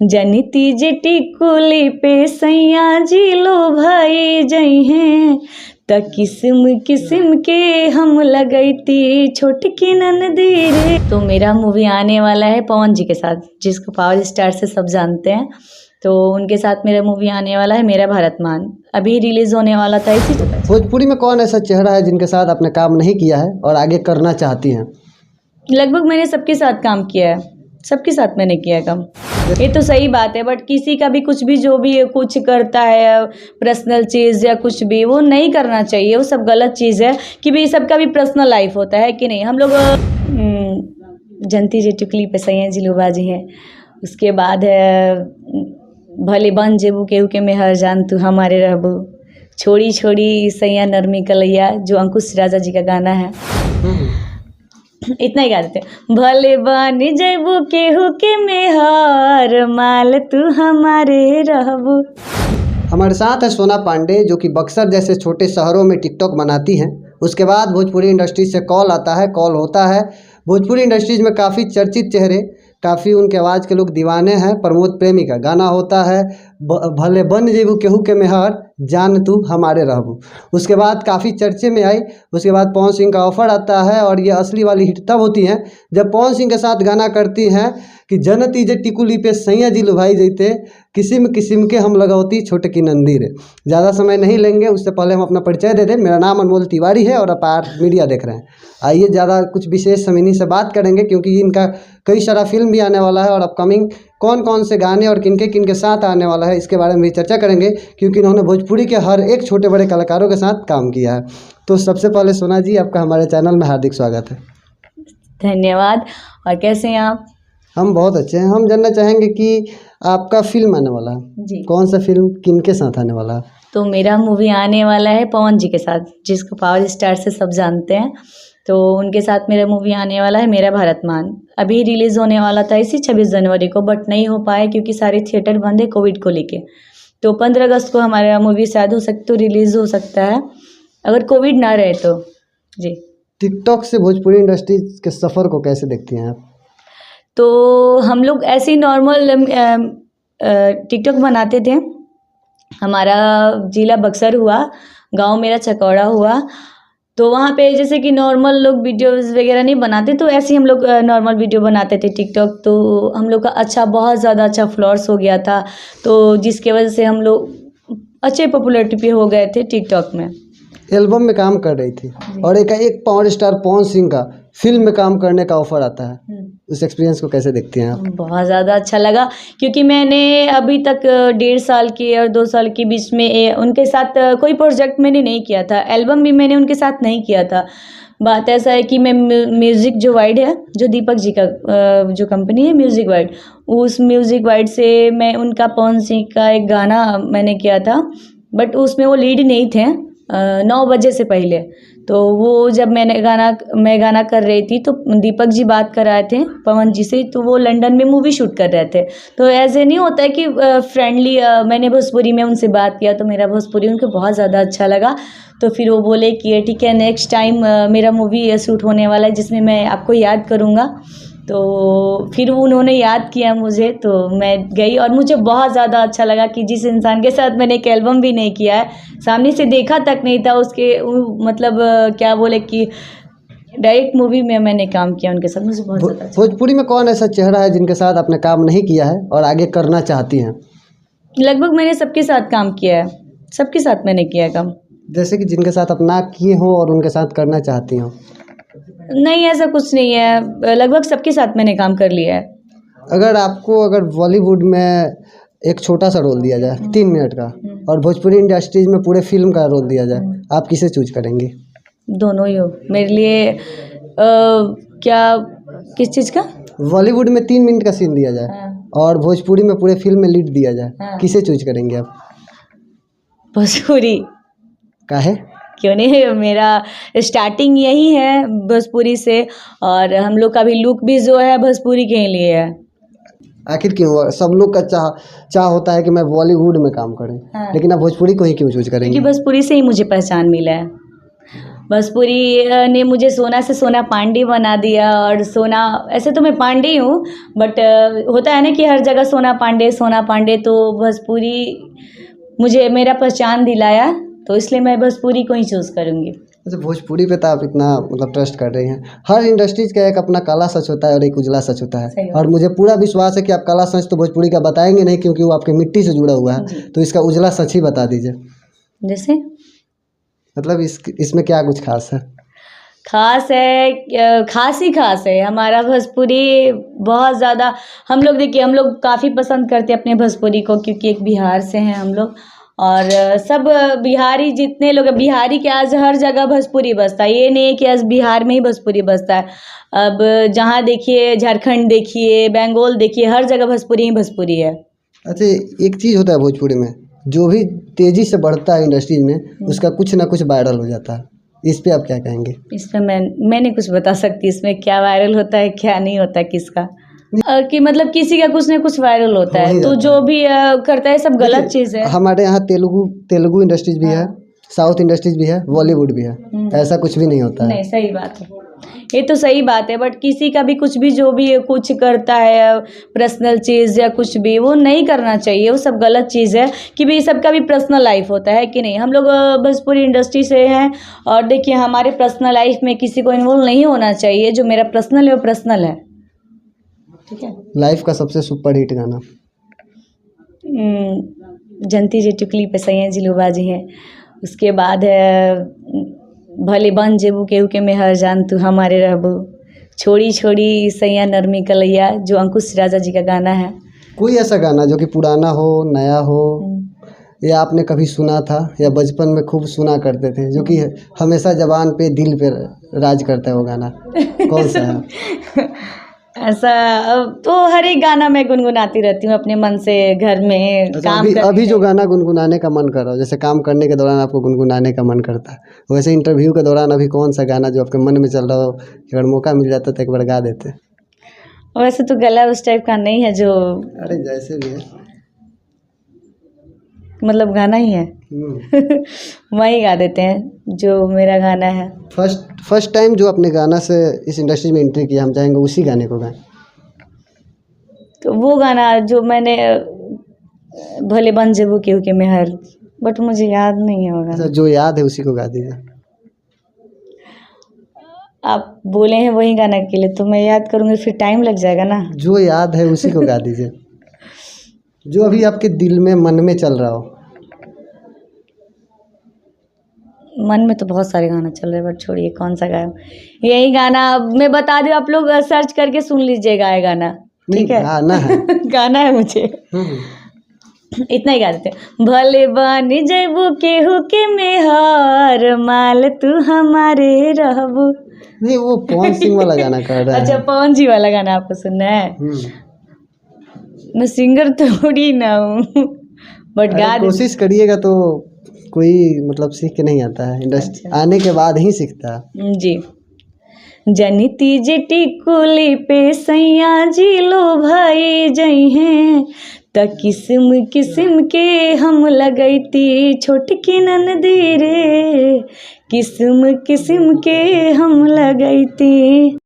जनती जे टिकुली पे सैया जी लो भाई जई हैं त किस्म किस्म के हम लगैती छोटकी ननदी रे। तो मेरा मूवी आने वाला है पवन जी के साथ, जिसको पावर स्टार से सब जानते हैं। तो उनके साथ मेरा मूवी आने वाला है मेरा भारत मान, अभी रिलीज होने वाला था इसी। भोजपुरी में कौन ऐसा चेहरा है जिनके साथ आपने काम नहीं किया है और आगे करना चाहती हैं? लगभग मैंने सबके साथ काम किया है, सबके साथ मैंने किया है काम। ये तो सही बात है, बट किसी का भी कुछ भी जो भी कुछ करता है पर्सनल चीज़ या कुछ भी, वो नहीं करना चाहिए, वो सब गलत चीज़ है कि भाई सबका भी पर्सनल लाइफ होता है कि नहीं। हम लोग जनती जे टिकुली पे सैया जी लो बाजी हैं, उसके बाद है भले बन जेबू केहू के मेहर जान तू हमारे रहबू, छोड़ी छोड़ी सैया नरमी कलैया, जो अंकुश राजा जी का गाना है। इतना ही गा देते हैं। भले बन जेबू केहू के मेहर माल तू हमारे रहबू। हमारे साथ है सोना पांडे, जो कि बक्सर जैसे छोटे शहरों में टिकटॉक बनाती हैं। उसके बाद भोजपुरी इंडस्ट्री से कॉल आता है, कॉल होता है। भोजपुरी इंडस्ट्रीज में काफ़ी चर्चित चेहरे, काफ़ी उनके आवाज़ के लोग दीवाने हैं। प्रमोद प्रेमी का गाना होता है भले बन जेबू केहू के मेहर जान तू हमारे रहबू। उसके बाद काफ़ी चर्चे में आई। उसके बाद पवन सिंह का ऑफर आता है और ये असली वाली हिट तब होती हैं जब पवन सिंह के साथ गाना करती हैं कि जनती जे टिकुली पे सैया जी लुभाई जैते किस्म किस्म के हम लगौती छोटकी नंदी रे। ज़्यादा समय नहीं लेंगे, उससे पहले हम अपना परिचय दे दें। मेरा नाम अनमोल तिवारी है और आप आर मीडिया देख रहे हैं। आइए ज़्यादा कुछ विशेष हम इन्हीं से बात करेंगे, क्योंकि इनका कई सारा फिल्म भी आने वाला है और अपकमिंग कौन कौन से गाने और किनके किनके साथ आने वाला है इसके बारे में भी चर्चा करेंगे, क्योंकि इन्होंने भोजपुरी के हर एक छोटे बड़े कलाकारों के साथ काम किया है। तो सबसे पहले सोना जी, आपका हमारे चैनल में हार्दिक स्वागत है। धन्यवाद। और कैसे हैं आप? हम बहुत अच्छे हैं। हम जानना चाहेंगे कि आपका फिल्म आने वाला है जी। कौन सा फिल्म, किनके साथ आने वाला है? तो मेरा मूवी आने वाला है पवन जी के साथ, जिसको पावर स्टार से सब जानते हैं। तो उनके साथ मेरा मूवी आने वाला है मेरा भारत मान, अभी रिलीज़ होने वाला था इसी 26 जनवरी को, बट नहीं हो पाया क्योंकि सारे थिएटर बंद है कोविड को लेके। तो 15 अगस्त को हमारा मूवी शायद हो सकता, तो रिलीज़ हो सकता है अगर कोविड ना रहे तो। जी। टिकटॉक से भोजपुरी इंडस्ट्री के सफ़र को कैसे देखती हैं आप? तो हम लोग ऐसे ही नॉर्मल टिकटॉक बनाते थे। हमारा जिला बक्सर हुआ, गांव मेरा चकौड़ा हुआ। तो वहाँ पे जैसे कि नॉर्मल लोग वीडियोस वगैरह नहीं बनाते, तो ऐसे ही हम लोग नॉर्मल वीडियो बनाते थे टिकटॉक। तो हम लोग का अच्छा, बहुत ज़्यादा अच्छा फ्लॉर्स हो गया था, तो जिसके वजह से हम लोग अच्छे पॉपुलैरिटी पे हो गए थे टिकटॉक में। एल्बम में काम कर रही थी और एक पावर स्टार पवन सिंह का फिल्म में काम करने का ऑफर आता है, उस एक्सपीरियंस को कैसे देखती हैं आप? बहुत ज़्यादा अच्छा लगा, क्योंकि मैंने अभी तक 1.5 साल की और 2 साल के बीच में उनके साथ कोई प्रोजेक्ट मैंने नहीं किया था, एल्बम भी मैंने उनके साथ नहीं किया था। बात ऐसा है कि मैं म्यूज़िक जो वाइड है, जो दीपक जी का जो कंपनी है म्यूज़िक वाइड, उस म्यूज़िक वाइड से मैं उनका पवन सिंह का एक गाना मैंने किया था, बट उसमें वो लीड नहीं थे 9 बजे से पहले। तो वो जब मैं गाना कर रही थी, तो दीपक जी बात कर रहे थे पवन जी से, तो वो लंदन में मूवी शूट कर रहे थे। तो ऐसे नहीं होता है कि फ्रेंडली मैंने भोजपुरी में उनसे बात किया, तो मेरा भोजपुरी उनको बहुत ज़्यादा अच्छा लगा। तो फिर वो बोले कि ठीक है, नेक्स्ट टाइम मेरा मूवी शूट होने वाला है जिसमें मैं आपको याद करूँगा। तो फिर उन्होंने याद किया मुझे, तो मैं गई और मुझे बहुत ज़्यादा अच्छा लगा कि जिस इंसान के साथ मैंने एक एल्बम भी नहीं किया है, सामने से देखा तक नहीं था, उसके मतलब क्या बोले कि डायरेक्ट मूवी में मैंने काम किया उनके साथ, मुझे बहुत ज़्यादा अच्छा। भोजपुरी में कौन ऐसा चेहरा है जिनके साथ आपने काम नहीं किया है और आगे करना चाहती हैं? लगभग मैंने सबके साथ काम किया है, सबके साथ मैंने किया है काम। जैसे कि जिनके साथ आप ना किए हों और उनके साथ करना चाहती हों? नहीं, ऐसा कुछ नहीं है, लगभग सबके साथ मैंने काम कर लिया है। अगर बॉलीवुड में एक छोटा सा रोल दिया जाए 3 मिनट का, और भोजपुरी इंडस्ट्रीज में पूरे फिल्म का रोल दिया जाए, आप किसे चूज करेंगे? दोनों ही हो मेरे लिए। क्या, किस चीज़ का? बॉलीवुड में 3 मिनट का सीन दिया जाए और भोजपुरी में पूरे फिल्म में लीड दिया जाए, किसे चूज करेंगे आप? भोजपुरी। काहे? क्यों नहीं, मेरा स्टार्टिंग यही है भोजपुरी से, और हम लोग का भी लुक भी जो है भोजपुरी के लिए है। आखिर क्यों? सब लोग का चाह होता है कि मैं बॉलीवुड में काम करूं, लेकिन आप भोजपुरी को ही क्यों चूज करेंगे? क्योंकि भोजपुरी से ही मुझे पहचान मिला है, भोजपुरी ने मुझे सोना से सोना पांडे बना दिया। और सोना, ऐसे तो मैं पांडे ही हूँ, बट होता है ना कि हर जगह सोना पांडे, तो भोजपुरी मुझे मेरा पहचान दिलाया, तो इसलिए मैं भोजपुरी को ही चूज़ करूँगी। अच्छा, भोजपुरी पे तो आप इतना मतलब ट्रस्ट कर रही हैं। हर इंडस्ट्रीज का एक अपना काला सच होता है और एक उजला सच होता है, और मुझे पूरा विश्वास है कि आप काला सच तो भोजपुरी का बताएंगे नहीं, क्योंकि वो आपके मिट्टी से जुड़ा हुआ है। तो इसका उजला सच ही बता दीजिए। जैसे मतलब इसमें क्या कुछ खास है? खास है, खास ही खास है हमारा भोजपुरी। बहुत ज़्यादा हम लोग, देखिए हम लोग काफ़ी पसंद करते हैं अपने भोजपुरी को, क्योंकि एक बिहार से हैं हम लोग। और सब बिहारी जितने लोग हैं, बिहारी के आज हर जगह भोजपुरी बजता है। ये नहीं है कि आज बिहार में ही भोजपुरी बजता है। अब जहाँ देखिए, झारखंड देखिए, बंगाल देखिए, हर जगह भोजपुरी ही भोजपुरी है। अच्छा, एक चीज़ होता है भोजपुरी में, जो भी तेज़ी से बढ़ता है इंडस्ट्रीज में, उसका कुछ ना कुछ वायरल हो जाता है। इस पे आप क्या कहेंगे? इस पे मैं नहीं कुछ बता सकती, इसमें क्या वायरल होता है क्या नहीं होता किसका। कि मतलब किसी का कुछ ना कुछ वायरल होता है, तो जो भी करता है सब गलत चीज़ है। हमारे यहाँ तेलुगु इंडस्ट्रीज भी है, साउथ इंडस्ट्रीज भी है, बॉलीवुड भी है। ऐसा कुछ भी नहीं होता है। नहीं, सही बात है, ये तो सही बात है। बट किसी का भी कुछ भी, जो भी कुछ करता है पर्सनल चीज़ या कुछ भी, वो नहीं करना चाहिए, वो सब गलत चीज़ है। कि भाई सबका भी पर्सनल लाइफ होता है कि नहीं। हम लोग भोजपुरी इंडस्ट्री से हैं, और देखिए हमारे पर्सनल लाइफ में किसी को इन्वॉल्व नहीं होना चाहिए। जो मेरा पर्सनल है वो पर्सनल है, ठीक है। लाइफ का सबसे सुपर हिट गाना? जनती जे टुकली पे सैया जिलूबाजी है। उसके बाद है भले बन जेबू केहू के मेहर जान तू हमारे रहबू, छोड़ी छोड़ी सैया नरमी कलैया, जो अंकुश राजा जी का गाना है। कोई ऐसा गाना जो कि पुराना हो, नया हो, या आपने कभी सुना था, या बचपन में खूब सुना करते थे, जो कि हमेशा जबान पे, दिल पे राज करता है, वो गाना कौन सा है? ऐसा तो हर एक गाना मैं गुनगुनाती रहती हूँ अपने मन से, घर में काम अभी जो गाना गुनगुनाने का मन कर रहा हो, जैसे काम करने के दौरान आपको गुनगुनाने का मन करता है, वैसे इंटरव्यू के दौरान अभी कौन सा गाना जो आपके मन में चल रहा हो, अगर मौका मिल जाता तो एक बार गा देते? वैसे तो गला उस टाइप का नहीं है जो, अरे जैसे भी है, मतलब गाना ही है। वही गा देते हैं जो मेरा गाना है। फर्स्ट टाइम जो अपने गाना से इस इंडस्ट्री में एंट्री किया, हम चाहेंगे उसी गाने को गाएं। तो वो गाना जो मैंने, भले बन जेबू केहू के मेहर, बट मुझे याद नहीं है वो गाना। जो याद है उसी को गा दीजिए। आप बोले हैं वही गाना के लिए, तो मैं याद करूँगी, फिर टाइम लग जाएगा ना। जो याद है उसी को गा दीजिए, जो अभी आपके दिल में, मन में चल रहा हो। मन में तो बहुत सारे गाना चल रहे हैं, बट छोड़िए कौन सा गाया। यही गाना मैं बता दूँ, आप लोग सर्च करके सुन लीजिएगा ये गाना, ठीक है। गाना है गाना है मुझे, इतना ही गा देते हैं। भले बन जेबू केहू के मेहर, माल तू हमारे रहबू। नहीं, वो पवन सिंह वाला गाना कर रहा है। अच्छा, पवन जी वाला गाना आपको सुनना है? मैं सिंगर थोड़ी ना हूँ, बट गा कोशिश करिएगा तो कोई मतलब सीख के नहीं आता है, इंडस्ट्री आने के बाद ही सीखता है। जी। जनिती जेटी कुली पे सैया जी लो भाई जई हैं, त किस्म किस्म के हम लगैती छोटकी ननदी रे, किस्म किस्म के हम लगैती।